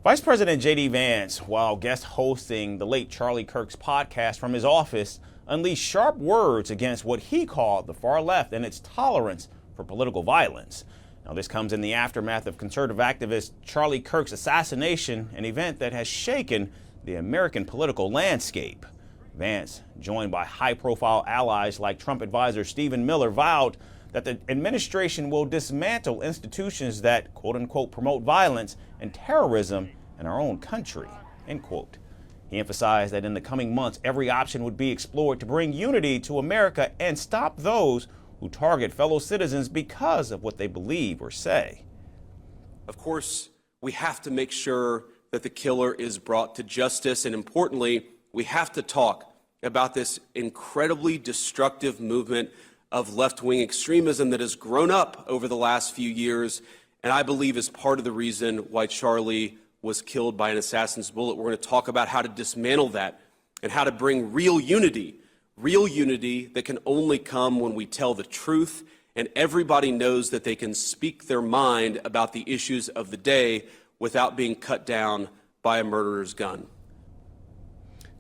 Vice President JD Vance, while guest hosting the late Charlie Kirk's podcast from his office, unleashed sharp words against what he called the far left and its tolerance for political violence. Now, this comes in the aftermath of conservative activist Charlie Kirk's assassination, an event that has shaken the American political landscape. Vance, joined by high-profile allies like Trump advisor Stephen Miller, vowed that the administration will dismantle institutions that, quote-unquote, promote violence and terrorism in our own country, end quote. He emphasized that in the coming months, every option would be explored to bring unity to America and stop those who target fellow citizens because of what they believe or say. Of course, we have to make sure that the killer is brought to justice, and importantly, we have to talk about this incredibly destructive movement of left-wing extremism that has grown up over the last few years, and I believe is part of the reason why Charlie was killed by an assassin's bullet. We're going to talk about how to dismantle that and how to bring real unity that can only come when we tell the truth and everybody knows that they can speak their mind about the issues of the day without being cut down by a murderer's gun.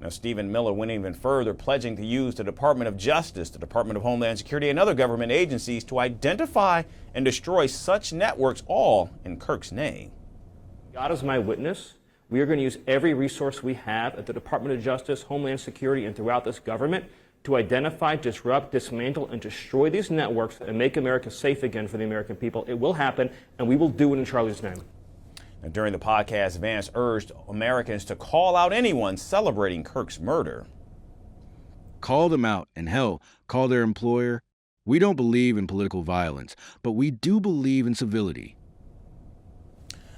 Now, Stephen Miller went even further, pledging to use the Department of Justice, the Department of Homeland Security, and other government agencies to identify and destroy such networks, all in Kirk's name. God is my witness. We are going to use every resource we have at the Department of Justice, Homeland Security, and throughout this government to identify, disrupt, dismantle, and destroy these networks and make America safe again for the American people. It will happen, and we will do it in Charlie's name. Now, during the podcast, Vance urged Americans to call out anyone celebrating Kirk's murder. Call them out, and hell, call their employer. We don't believe in political violence, but we do believe in civility.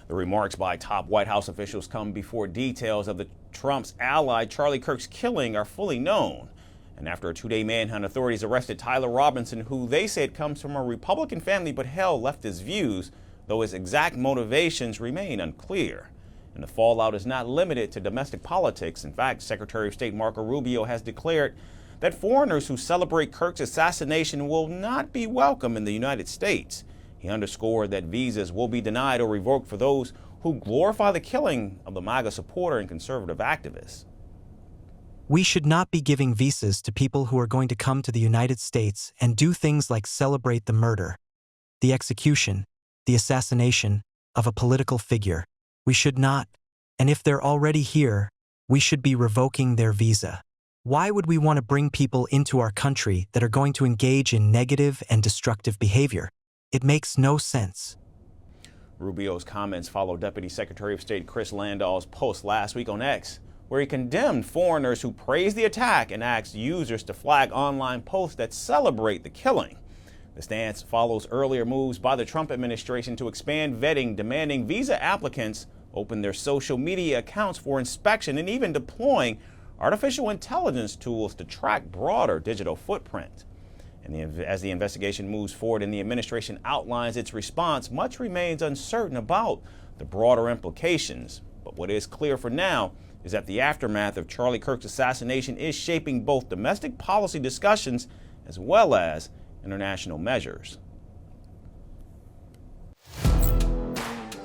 The remarks by top White House officials come before details of the Trump's ally Charlie Kirk's killing are fully known. And after a two-day manhunt, authorities arrested Tyler Robinson, who they said comes from a Republican family but held leftist views, though his exact motivations remain unclear. And the fallout is not limited to domestic politics. In fact, Secretary of State Marco Rubio has declared that foreigners who celebrate Kirk's assassination will not be welcome in the United States. He underscored that visas will be denied or revoked for those who glorify the killing of the MAGA supporter and conservative activist. We should not be giving visas to people who are going to come to the United States and do things like celebrate the murder, the execution, the assassination of a political figure. We should not, and if they're already here, we should be revoking their visa. Why would we want to bring people into our country that are going to engage in negative and destructive behavior? It makes no sense. Rubio's comments follow Deputy Secretary of State Chris Landau's post last week on X, where he condemned foreigners who praised the attack and asked users to flag online posts that celebrate the killing. The stance follows earlier moves by the Trump administration to expand vetting, demanding visa applicants open their social media accounts for inspection and even deploying artificial intelligence tools to track broader digital footprint. And as the investigation moves forward and the administration outlines its response, much remains uncertain about the broader implications. But what is clear for now is that the aftermath of Charlie Kirk's assassination is shaping both domestic policy discussions as well as international measures.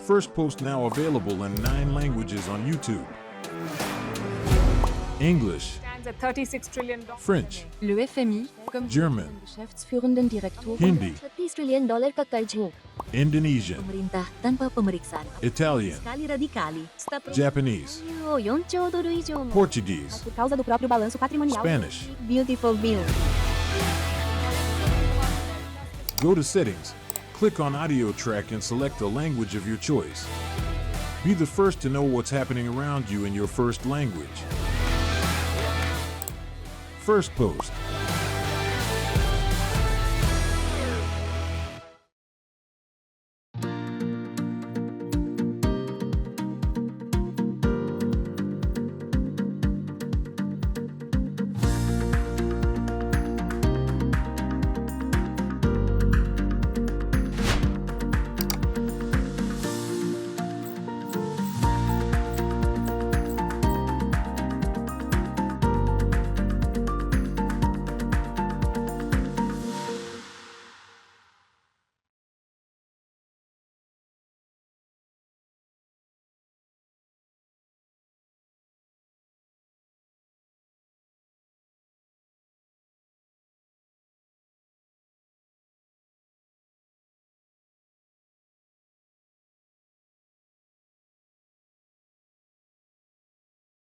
Firstpost now available in 9 languages on YouTube. English, at $36 trillion. French, Le FMI, comme German, Geschäftsführenden Direktor, Hindi, $30 trillion ka karjo. Indonesian, Pemerintah tanpa pemeriksaan. Italian, Fiskali radikali. Japanese, Yon todo do idioma. Portuguese, Por causa do próprio balanço patrimonial. Spanish. Beautiful bill. Go to Settings, click on Audio Track and select the language of your choice. Be the first to know what's happening around you in your first language. Firstpost.